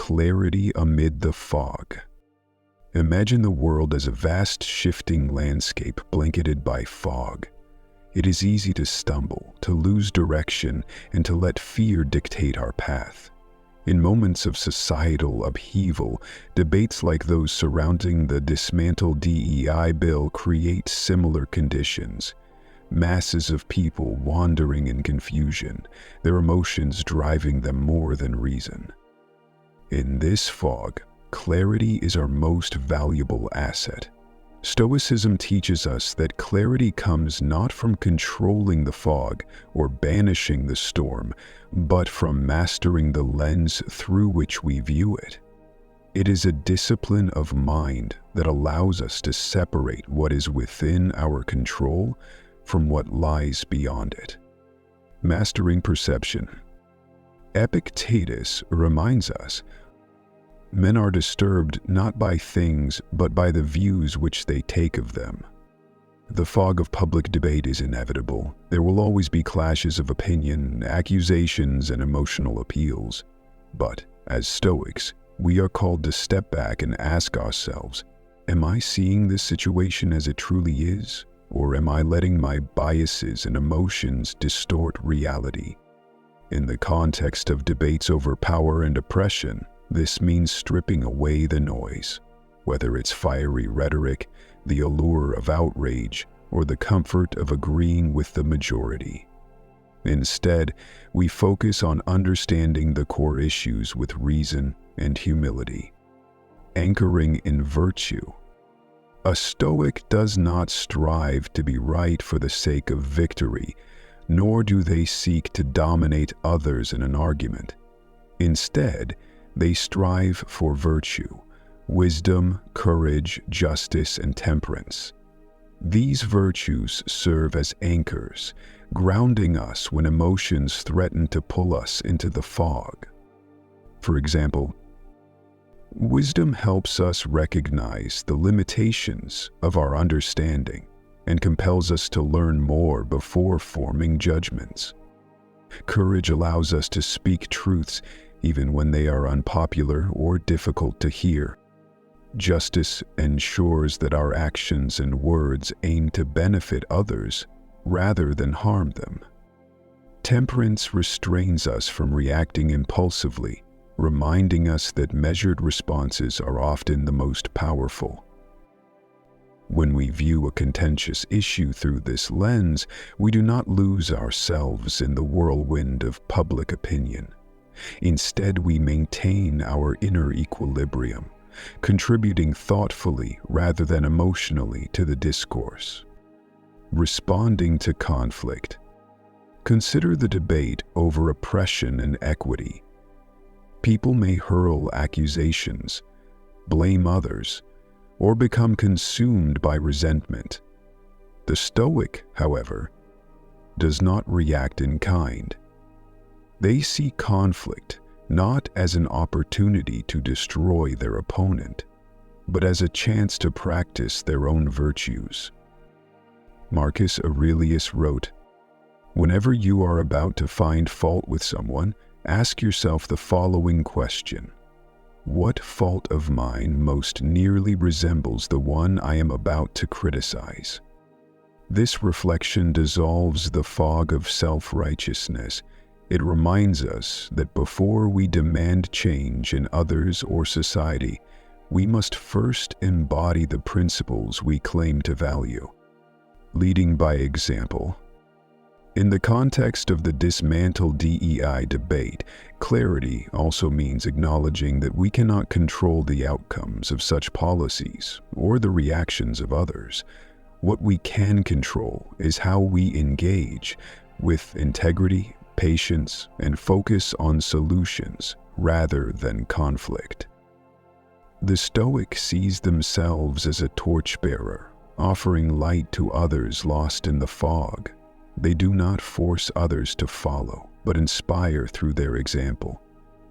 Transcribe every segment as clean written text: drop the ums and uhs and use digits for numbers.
clarity amid the fog. Imagine the world as a vast shifting landscape blanketed by fog. It is easy to stumble, to lose direction, and to let fear dictate our path. In moments of societal upheaval, debates like those surrounding the dismantled DEI bill create similar conditions. Masses of people wandering in confusion, their emotions driving them more than reason. In this fog, clarity is our most valuable asset. Stoicism teaches us that clarity comes not from controlling the fog or banishing the storm, but from mastering the lens through which we view it. It is a discipline of mind that allows us to separate what is within our control from what lies beyond it. Mastering perception. Epictetus reminds us, men are disturbed not by things, but by the views which they take of them. The fog of public debate is inevitable. There will always be clashes of opinion, accusations, and emotional appeals. But, as Stoics, we are called to step back and ask ourselves, am I seeing this situation as it truly is? Or am I letting my biases and emotions distort reality? In the context of debates over power and oppression, this means stripping away the noise, whether it's fiery rhetoric, the allure of outrage, or the comfort of agreeing with the majority. Instead, we focus on understanding the core issues with reason and humility. Anchoring in virtue. A Stoic does not strive to be right for the sake of victory, nor do they seek to dominate others in an argument. Instead, they strive for virtue, wisdom, courage, justice, and temperance. These virtues serve as anchors, grounding us when emotions threaten to pull us into the fog. For example, wisdom helps us recognize the limitations of our understanding and compels us to learn more before forming judgments. Courage allows us to speak truths even when they are unpopular or difficult to hear. Justice ensures that our actions and words aim to benefit others rather than harm them. Temperance restrains us from reacting impulsively, reminding us that measured responses are often the most powerful. When we view a contentious issue through this lens, we do not lose ourselves in the whirlwind of public opinion. Instead, we maintain our inner equilibrium, contributing thoughtfully rather than emotionally to the discourse. Responding to conflict. Consider the debate over oppression and equity. People may hurl accusations, blame others, or become consumed by resentment. The Stoic, however, does not react in kind. They see conflict not as an opportunity to destroy their opponent, but as a chance to practice their own virtues. Marcus Aurelius wrote, "Whenever you are about to find fault with someone, ask yourself the following question: what fault of mine most nearly resembles the one I am about to criticize?" This reflection dissolves the fog of self-righteousness. It reminds us that before we demand change in others or society, we must first embody the principles we claim to value. Leading by example. In the context of the dismantled DEI debate, clarity also means acknowledging that we cannot control the outcomes of such policies or the reactions of others. What we can control is how we engage with integrity, patience, and focus on solutions rather than conflict. The Stoic sees themselves as a torchbearer, offering light to others lost in the fog. They do not force others to follow, but inspire through their example.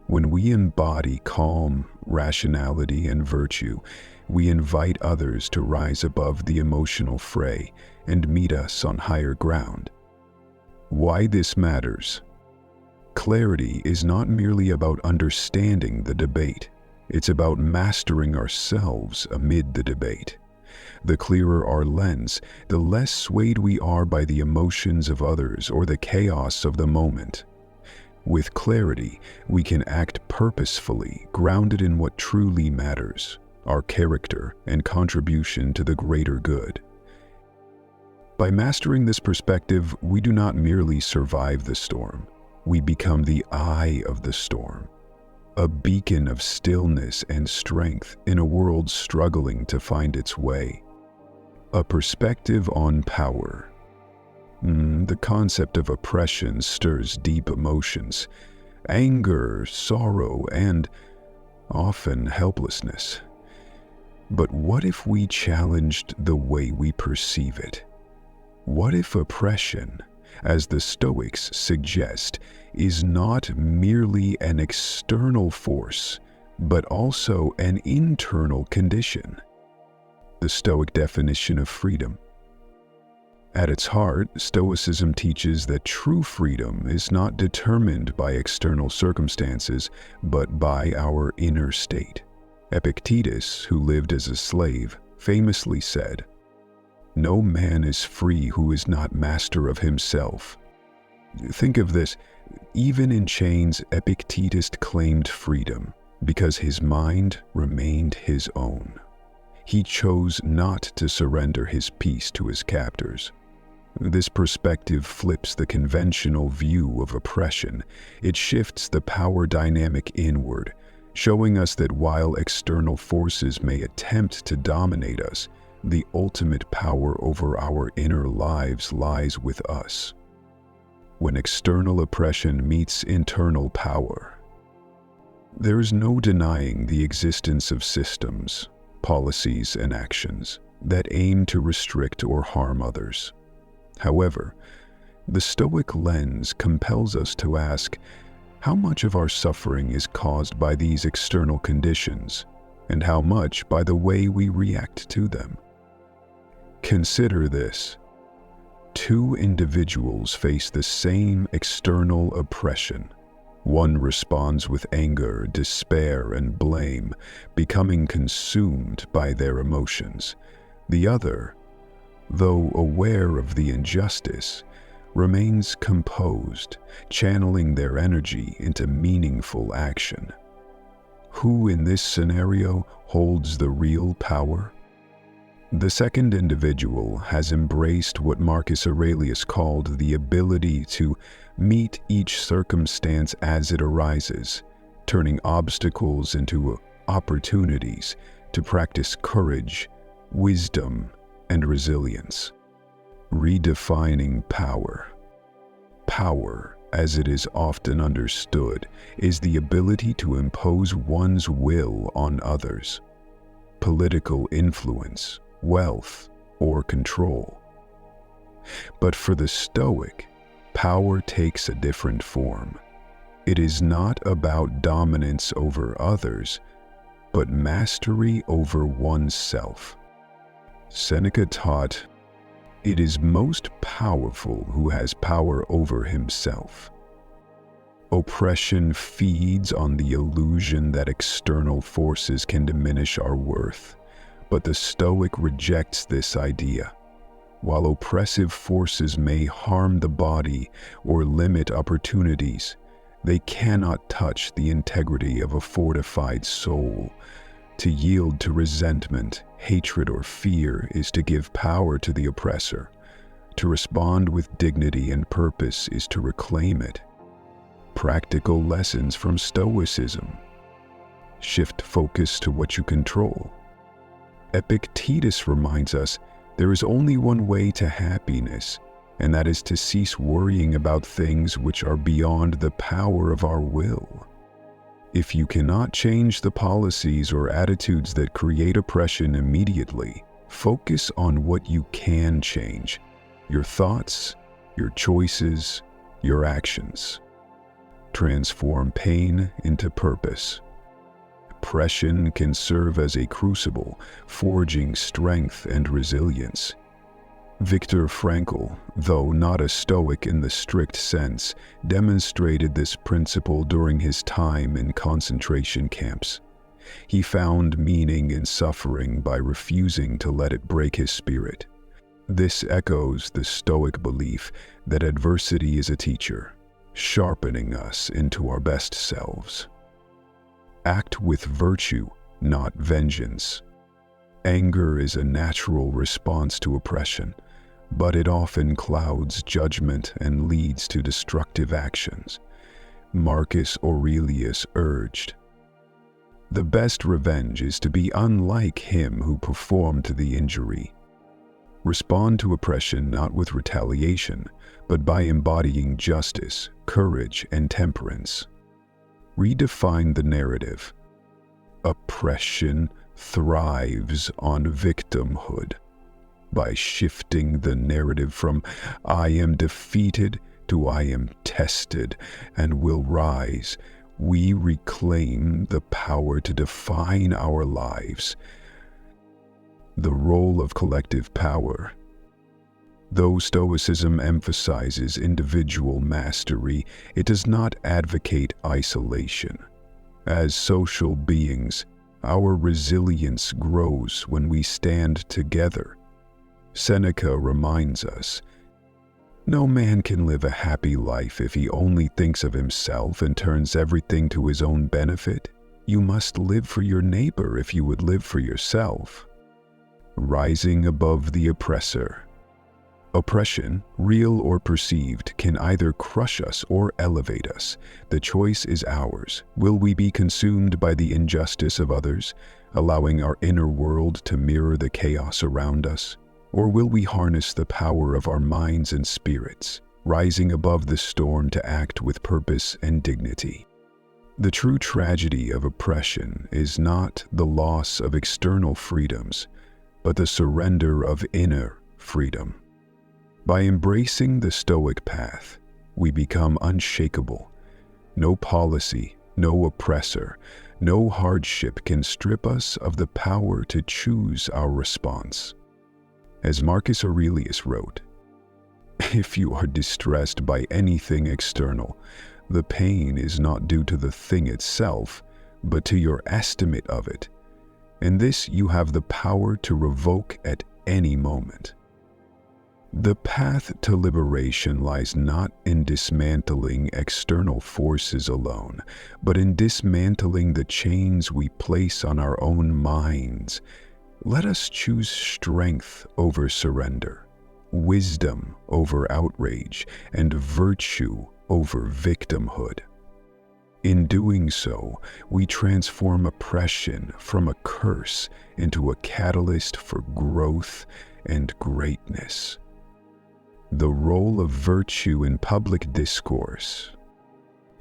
When we embody calm, rationality, and virtue, we invite others to rise above the emotional fray and meet us on higher ground. Why this matters? Clarity is not merely about understanding the debate. It's about mastering ourselves amid the debate. The clearer our lens, the less swayed we are by the emotions of others or the chaos of the moment. With clarity, we can act purposefully, grounded in what truly matters, our character and contribution to the greater good. By mastering this perspective, we do not merely survive the storm. We become the eye of the storm, a beacon of stillness and strength in a world struggling to find its way. A perspective on power. The concept of oppression stirs deep emotions, anger, sorrow, and often helplessness. But what if we challenged the way we perceive it? What if oppression, as the Stoics suggest, is not merely an external force, but also an internal condition? The Stoic definition of freedom. At its heart, Stoicism teaches that true freedom is not determined by external circumstances, but by our inner state. Epictetus, who lived as a slave, famously said, "No man is free who is not master of himself." Think of this. Even in chains, Epictetus claimed freedom because his mind remained his own. He chose not to surrender his peace to his captors. This perspective flips the conventional view of oppression. It shifts the power dynamic inward, showing us that while external forces may attempt to dominate us, the ultimate power over our inner lives lies with us. When external oppression meets internal power, there is no denying the existence of systems, policies, and actions that aim to restrict or harm others. However, the Stoic lens compels us to ask, how much of our suffering is caused by these external conditions, and how much by the way we react to them? Consider this. Two individuals face the same external oppression. One responds with anger, despair, and blame, becoming consumed by their emotions. The other, though aware of the injustice, remains composed, channeling their energy into meaningful action. Who in this scenario holds the real power? The second individual has embraced what Marcus Aurelius called the ability to meet each circumstance as it arises, turning obstacles into opportunities to practice courage, wisdom, and resilience. Redefining power. Power, as it is often understood, is the ability to impose one's will on others. Political influence, wealth, or control. But for the Stoic, power takes a different form. It is not about dominance over others, but mastery over oneself. Seneca taught, "It is most powerful who has power over himself." Oppression feeds on the illusion that external forces can diminish our worth, but the Stoic rejects this idea. While oppressive forces may harm the body or limit opportunities, they cannot touch the integrity of a fortified soul. To yield to resentment, hatred, or fear is to give power to the oppressor. To respond with dignity and purpose is to reclaim it. Practical lessons from Stoicism. Shift focus to what you control. Epictetus reminds us there is only one way to happiness, and that is to cease worrying about things which are beyond the power of our will. If you cannot change the policies or attitudes that create oppression immediately, focus on what you can change: your thoughts, your choices, your actions. Transform pain into purpose. Oppression can serve as a crucible, forging strength and resilience. Viktor Frankl, though not a Stoic in the strict sense, demonstrated this principle during his time in concentration camps. He found meaning in suffering by refusing to let it break his spirit. This echoes the Stoic belief that adversity is a teacher, sharpening us into our best selves. Act with virtue, not vengeance. Anger is a natural response to oppression, but it often clouds judgment and leads to destructive actions. Marcus Aurelius urged, "The best revenge is to be unlike him who performed the injury." Respond to oppression not with retaliation, but by embodying justice, courage, and temperance. Redefine the narrative. Oppression thrives on victimhood. By shifting the narrative from "I am defeated" to "I am tested and will rise," we reclaim the power to define our lives. The role of collective power. Though Stoicism emphasizes individual mastery, it does not advocate isolation. As social beings, our resilience grows when we stand together. Seneca reminds us, "No man can live a happy life if he only thinks of himself and turns everything to his own benefit. You must live for your neighbor if you would live for yourself." Rising above the oppressor. Oppression, real or perceived, can either crush us or elevate us. The choice is ours. Will we be consumed by the injustice of others, allowing our inner world to mirror the chaos around us? Or will we harness the power of our minds and spirits, rising above the storm to act with purpose and dignity? The true tragedy of oppression is not the loss of external freedoms, but the surrender of inner freedom. By embracing the Stoic path, we become unshakable. No policy, no oppressor, no hardship can strip us of the power to choose our response. As Marcus Aurelius wrote, "If you are distressed by anything external, the pain is not due to the thing itself, but to your estimate of it. And this you have the power to revoke at any moment." The path to liberation lies not in dismantling external forces alone, but in dismantling the chains we place on our own minds. Let us choose strength over surrender, wisdom over outrage, and virtue over victimhood. In doing so, we transform oppression from a curse into a catalyst for growth and greatness. The role of virtue in public discourse.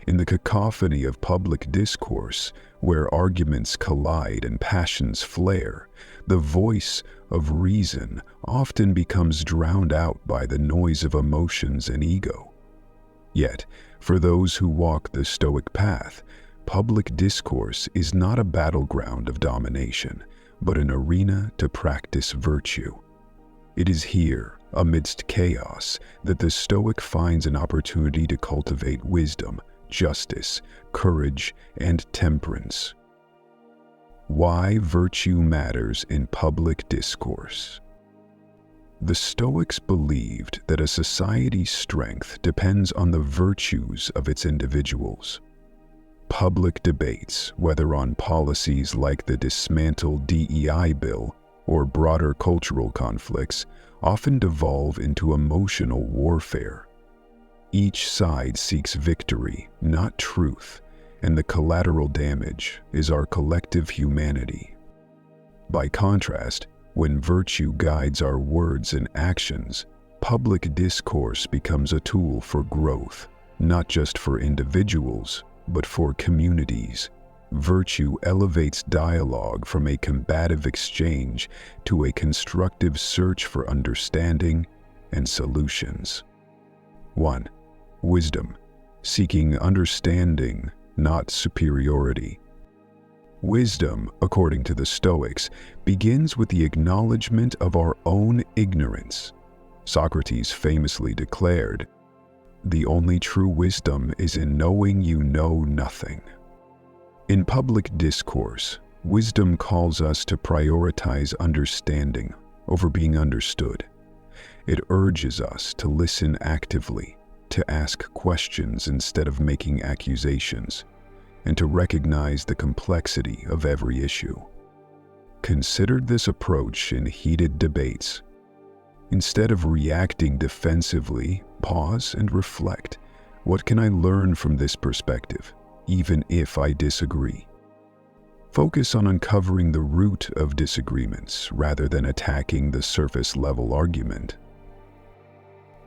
In the cacophony of public discourse, where arguments collide and passions flare, the voice of reason often becomes drowned out by the noise of emotions and ego. Yet, for those who walk the Stoic path, public discourse is not a battleground of domination, but an arena to practice virtue. It is here, amidst chaos, that the Stoic finds an opportunity to cultivate wisdom, justice, courage, and temperance. Why virtue matters in public discourse. The Stoics believed that a society's strength depends on the virtues of its individuals. Public debates, whether on policies like the dismantled DEI bill or broader cultural conflicts, often devolve into emotional warfare. Each side seeks victory, not truth, and the collateral damage is our collective humanity. By contrast, when virtue guides our words and actions, public discourse becomes a tool for growth, not just for individuals, but for communities. Virtue elevates dialogue from a combative exchange to a constructive search for understanding and solutions. 1. Wisdom, seeking understanding, not superiority. Wisdom, according to the Stoics, begins with the acknowledgement of our own ignorance. Socrates famously declared, "The only true wisdom is in knowing you know nothing." In public discourse, wisdom calls us to prioritize understanding over being understood. It urges us to listen actively, to ask questions instead of making accusations, and to recognize the complexity of every issue. Consider this approach in heated debates. Instead of reacting defensively, pause and reflect. What can I learn from this perspective, even if I disagree? Focus on uncovering the root of disagreements rather than attacking the surface-level argument.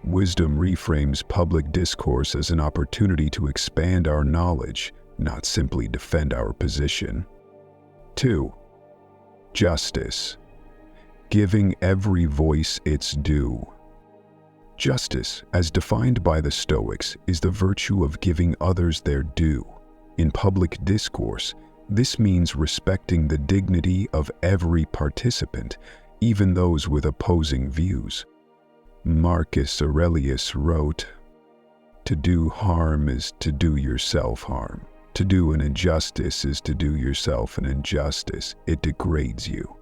Wisdom reframes public discourse as an opportunity to expand our knowledge, not simply defend our position. 2. Justice. Giving every voice its due. Justice, as defined by the Stoics, is the virtue of giving others their due. In public discourse, this means respecting the dignity of every participant, even those with opposing views. Marcus Aurelius wrote, "To do harm is to do yourself harm. To do an injustice is to do yourself an injustice. It degrades you."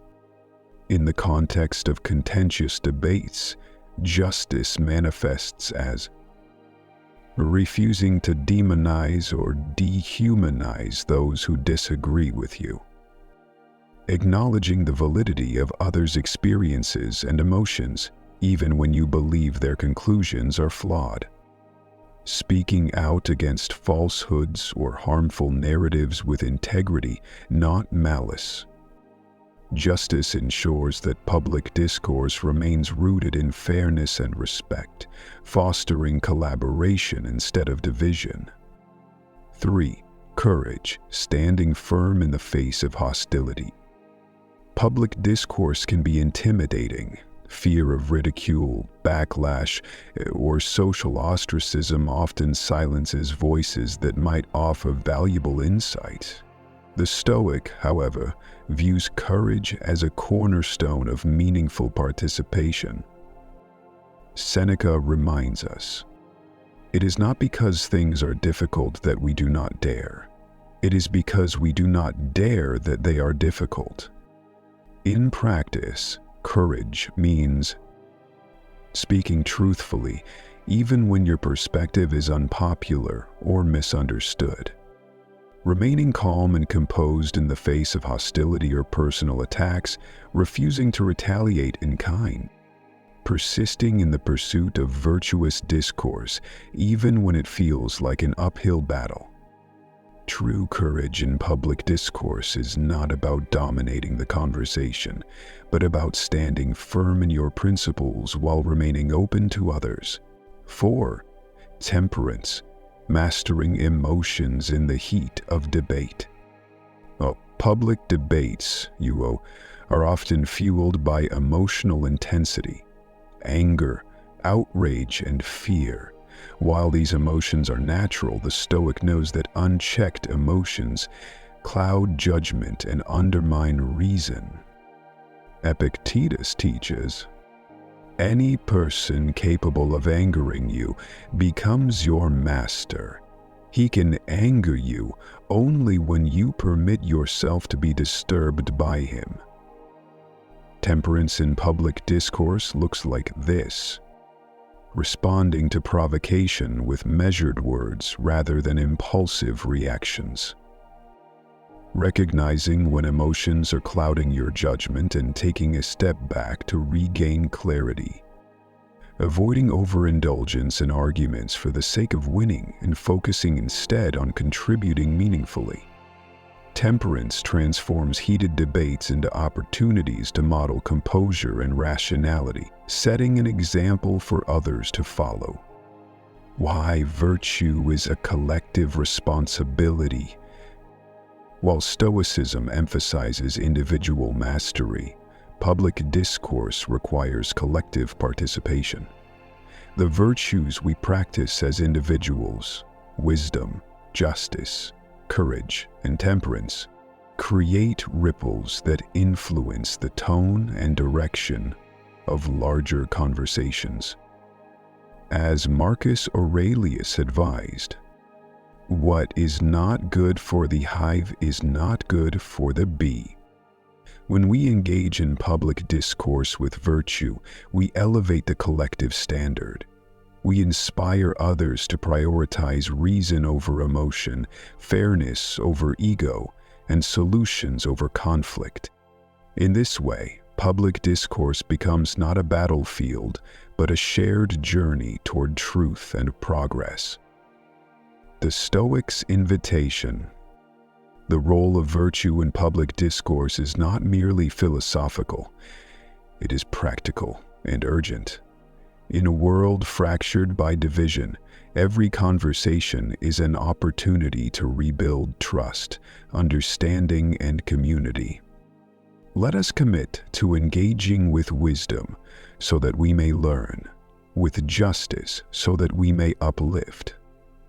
In the context of contentious debates, justice manifests as refusing to demonize or dehumanize those who disagree with you, acknowledging the validity of others' experiences and emotions, even when you believe their conclusions are flawed, speaking out against falsehoods or harmful narratives with integrity, not malice. Justice ensures that public discourse remains rooted in fairness and respect, fostering collaboration instead of division. 3. Courage, standing firm in the face of hostility. Public discourse can be intimidating. Fear of ridicule, backlash, or social ostracism often silences voices that might offer valuable insight. The Stoic, however, views courage as a cornerstone of meaningful participation. Seneca reminds us, "It is not because things are difficult that we do not dare. It is because we do not dare that they are difficult." In practice, courage means speaking truthfully, even when your perspective is unpopular or misunderstood. Remaining calm and composed in the face of hostility or personal attacks, refusing to retaliate in kind. Persisting in the pursuit of virtuous discourse, even when it feels like an uphill battle. True courage in public discourse is not about dominating the conversation, but about standing firm in your principles while remaining open to others. 4. Temperance. Mastering emotions in the heat of debate. Public debates, are often fueled by emotional intensity, anger, outrage, and fear. While these emotions are natural, the Stoic knows that unchecked emotions cloud judgment and undermine reason. Epictetus teaches, "Any person capable of angering you becomes your master. He can anger you only when you permit yourself to be disturbed by him." Temperance in public discourse looks like this: responding to provocation with measured words rather than impulsive reactions. Recognizing when emotions are clouding your judgment and taking a step back to regain clarity. Avoiding overindulgence in arguments for the sake of winning and focusing instead on contributing meaningfully. Temperance transforms heated debates into opportunities to model composure and rationality, setting an example for others to follow. Why virtue is a collective responsibility. While Stoicism emphasizes individual mastery, public discourse requires collective participation. The virtues we practice as individuals, wisdom, justice, courage, and temperance, create ripples that influence the tone and direction of larger conversations. As Marcus Aurelius advised, "What is not good for the hive is not good for the bee." When we engage in public discourse with virtue, we elevate the collective standard. We inspire others to prioritize reason over emotion, fairness over ego, and solutions over conflict. In this way, public discourse becomes not a battlefield, but a shared journey toward truth and progress. The Stoics' invitation. The role of virtue in public discourse is not merely philosophical, it is practical and urgent. In a world fractured by division, every conversation is an opportunity to rebuild trust, understanding, and community. Let us commit to engaging with wisdom so that we may learn, with justice so that we may uplift,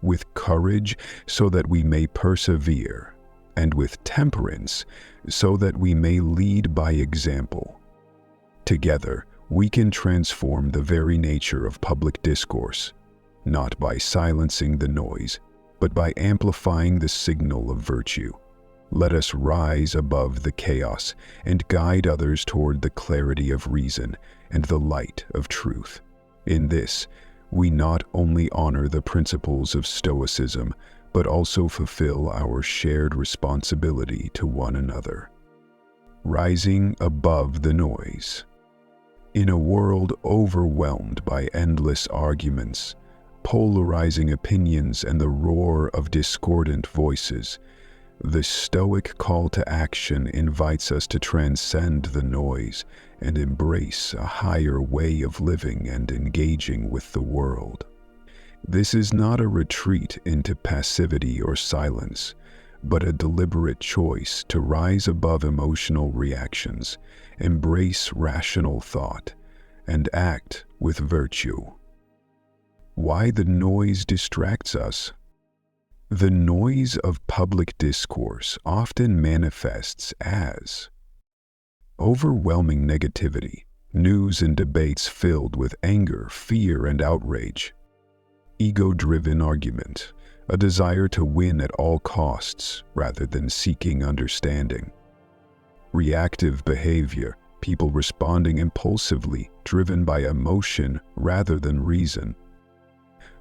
with courage so that we may persevere, and with temperance so that we may lead by example. Together, we can transform the very nature of public discourse, not by silencing the noise, but by amplifying the signal of virtue. Let us rise above the chaos and guide others toward the clarity of reason and the light of truth. In this, we not only honor the principles of Stoicism, but also fulfill our shared responsibility to one another. Rising above the noise. In a world overwhelmed by endless arguments, polarizing opinions, and the roar of discordant voices, the Stoic call to action invites us to transcend the noise and embrace a higher way of living and engaging with the world. This is not a retreat into passivity or silence, but a deliberate choice to rise above emotional reactions, embrace rational thought, and act with virtue. Why the noise distracts us? The noise of public discourse often manifests as overwhelming negativity, news and debates filled with anger, fear, and outrage, ego-driven argument, a desire to win at all costs rather than seeking understanding, reactive behavior, people responding impulsively, driven by emotion rather than reason.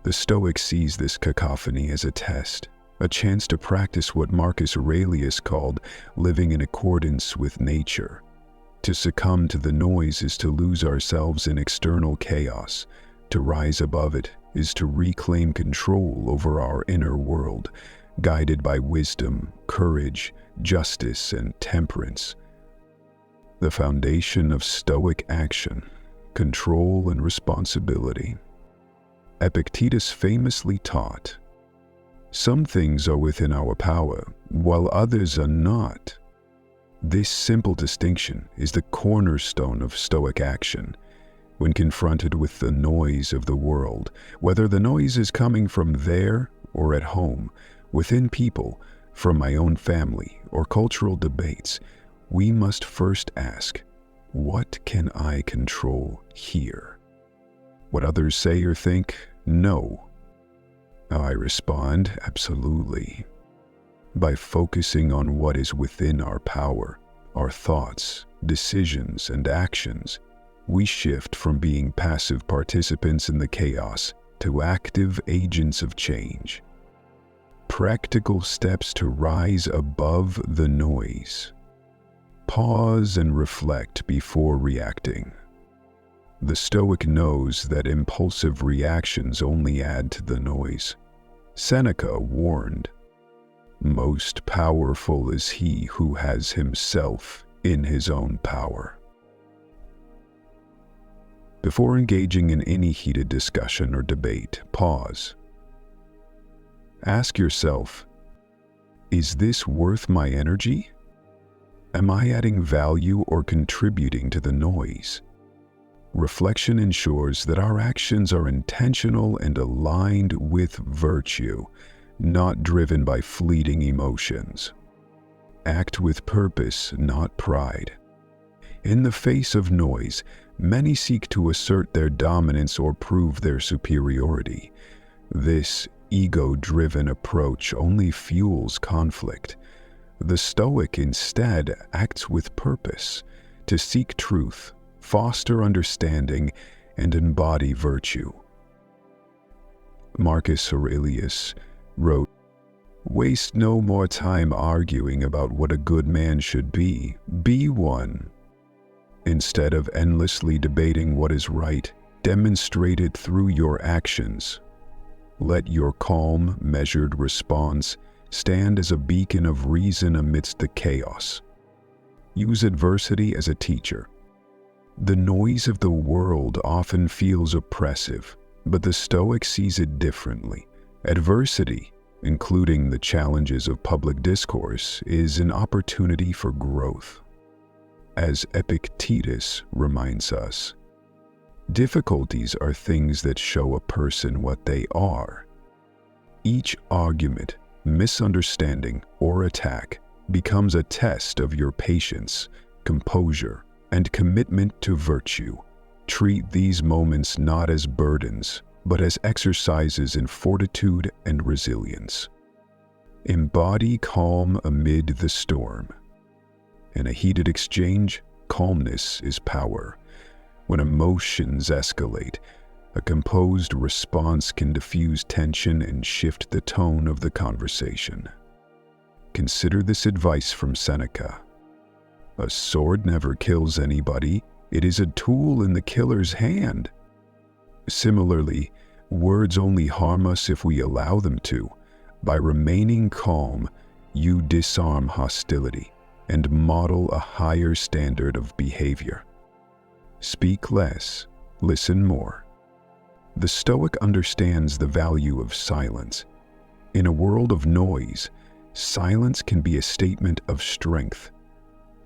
The Stoic sees this cacophony as a test, a chance to practice what Marcus Aurelius called living in accordance with nature. To succumb to the noise is to lose ourselves in external chaos. To rise above it is to reclaim control over our inner world, guided by wisdom, courage, justice, and temperance. The foundation of Stoic action, control, and responsibility. Epictetus famously taught, "Some things are within our power, while others are not." This simple distinction is the cornerstone of Stoic action. When confronted with the noise of the world, whether the noise is coming from there or at home, within people, from my own family, or cultural debates, we must first ask, what can I control here? What others say or think? No. I respond, absolutely. By focusing on what is within our power, our thoughts, decisions, and actions, we shift from being passive participants in the chaos to active agents of change. Practical steps to rise above the noise. Pause and reflect before reacting. The Stoic knows that impulsive reactions only add to the noise. Seneca warned, "Most powerful is he who has himself in his own power." Before engaging in any heated discussion or debate, pause. Ask yourself, is this worth my energy? Am I adding value or contributing to the noise? Reflection ensures that our actions are intentional and aligned with virtue, not driven by fleeting emotions. Act with purpose, not pride. In the face of noise, Many seek to assert their dominance or prove their superiority. This ego-driven approach only fuels conflict. The Stoic instead acts with purpose, to seek truth, foster understanding, and embody virtue. Marcus Aurelius wrote, "Waste no more time arguing about what a good man should be. Be one. Instead of endlessly debating what is right, demonstrate it through your actions. Let your calm, measured response stand as a beacon of reason amidst the chaos. Use adversity as a teacher. The noise of the world often feels oppressive, but the Stoic sees it differently. Adversity, including the challenges of public discourse, is an opportunity for growth. As Epictetus reminds us, difficulties are things that show a person what they are. Each argument, misunderstanding, or attack becomes a test of your patience, composure, and commitment to virtue. Treat these moments not as burdens, but as exercises in fortitude and resilience. Embody calm amid the storm. In a heated exchange, calmness is power. When emotions escalate, a composed response can diffuse tension and shift the tone of the conversation. Consider this advice from Seneca. A sword never kills anybody. It is a tool in the killer's hand. Similarly, words only harm us if we allow them to. By remaining calm, you disarm hostility and model a higher standard of behavior. Speak less, listen more. The Stoic understands the value of silence. In a world of noise, silence can be a statement of strength.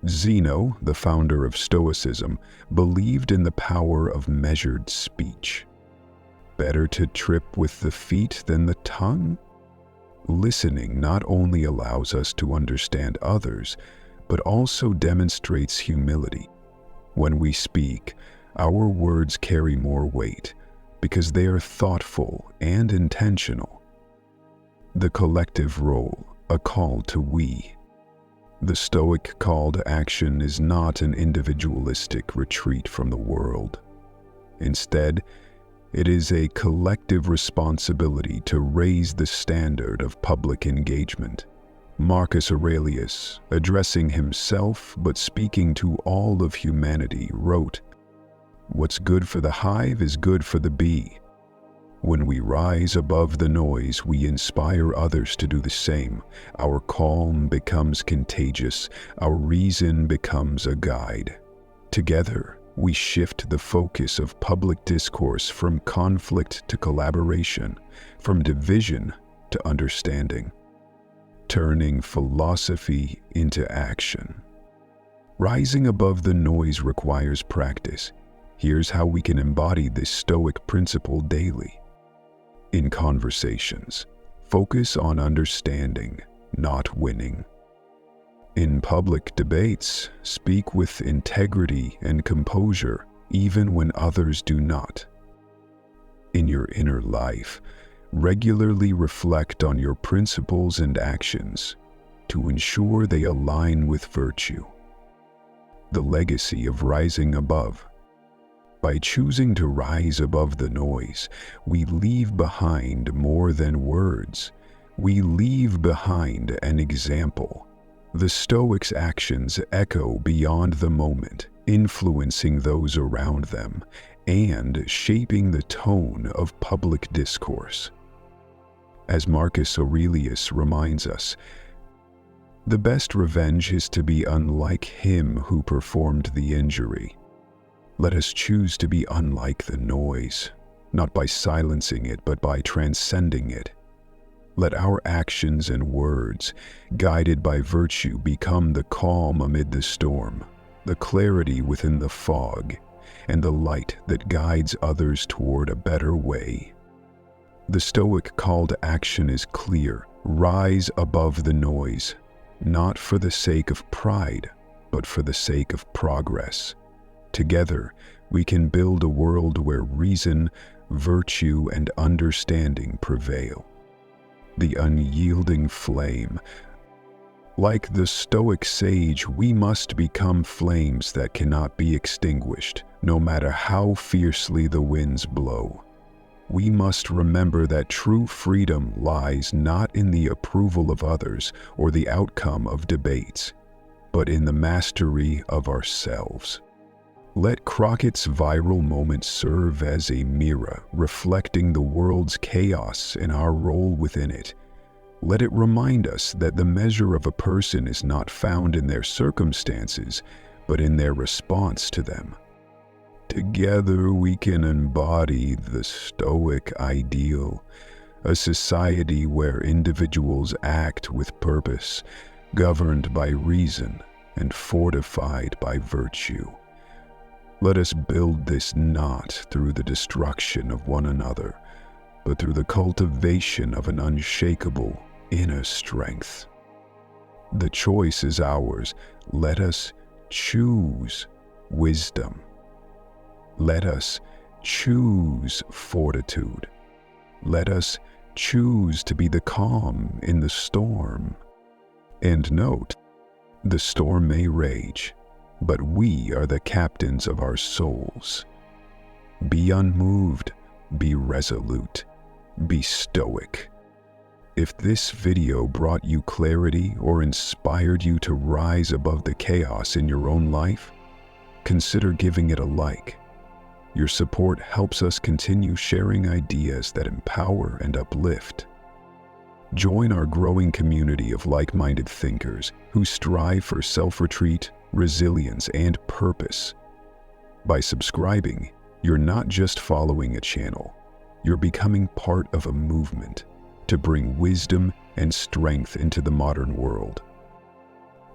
Zeno, the founder of Stoicism, believed in the power of measured speech. Better to trip with the feet than the tongue? Listening not only allows us to understand others, but also demonstrates humility. When we speak, our words carry more weight because they are thoughtful and intentional. The collective role, a call to we. The Stoic call to action is not an individualistic retreat from the world. Instead, it is a collective responsibility to raise the standard of public engagement. Marcus Aurelius, addressing himself but speaking to all of humanity, wrote, "What's good for the hive is good for the bee." When we rise above the noise, we inspire others to do the same. Our calm becomes contagious. Our reason becomes a guide. Together, we shift the focus of public discourse from conflict to collaboration, from division to understanding, turning philosophy into action. Rising above the noise requires practice. Here's how we can embody this Stoic principle daily. In conversations, focus on understanding, not winning. In public debates, speak with integrity and composure, even when others do not. In your inner life, regularly reflect on your principles and actions to ensure they align with virtue. The legacy of rising above. By choosing to rise above the noise, we leave behind more than words. We leave behind an example. The Stoics' actions echo beyond the moment, influencing those around them and shaping the tone of public discourse. As Marcus Aurelius reminds us, the best revenge is to be unlike him who performed the injury. Let us choose to be unlike the noise, not by silencing it, but by transcending it. Let our actions and words, guided by virtue, become the calm amid the storm, the clarity within the fog, and the light that guides others toward a better way. The Stoic call to action is clear. Rise above the noise, not for the sake of pride, but for the sake of progress. Together, we can build a world where reason, virtue, and understanding prevail. The unyielding flame. Like the Stoic sage, we must become flames that cannot be extinguished, no matter how fiercely the winds blow. We must remember that true freedom lies not in the approval of others or the outcome of debates, but in the mastery of ourselves. Let Crockett's viral moment serve as a mirror, reflecting the world's chaos and our role within it. Let it remind us that the measure of a person is not found in their circumstances, but in their response to them. Together we can embody the Stoic ideal, a society where individuals act with purpose, governed by reason and fortified by virtue. Let us build this not through the destruction of one another, but through the cultivation of an unshakable inner strength. The choice is ours. Let us choose wisdom. Let us choose fortitude. Let us choose to be the calm in the storm. And note, the storm may rage, but we are the captains of our souls. Be unmoved, be resolute, be stoic. If this video brought you clarity or inspired you to rise above the chaos in your own life, consider giving it a like. Your support helps us continue sharing ideas that empower and uplift. Join our growing community of like-minded thinkers who strive for self-retreat, resilience, and purpose. By subscribing, you're not just following a channel, you're becoming part of a movement to bring wisdom and strength into the modern world.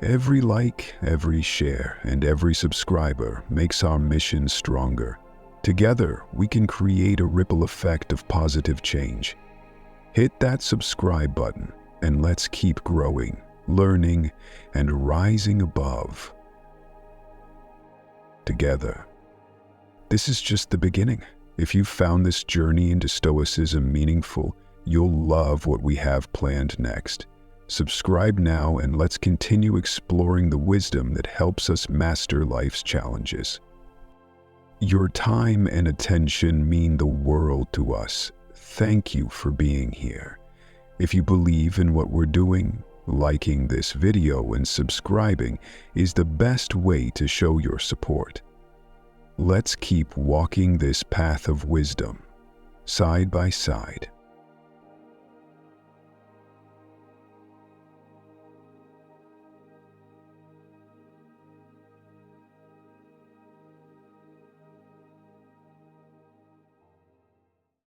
Every like, every share, and every subscriber makes our mission stronger. Together, we can create a ripple effect of positive change. Hit that subscribe button and let's keep growing, learning, and rising above. Together. This is just the beginning. If you found this journey into Stoicism meaningful, you'll love what we have planned next. Subscribe now and let's continue exploring the wisdom that helps us master life's challenges. Your time and attention mean the world to us. Thank you for being here. If you believe in what we're doing, liking this video and subscribing is the best way to show your support. Let's keep walking this path of wisdom, side by side.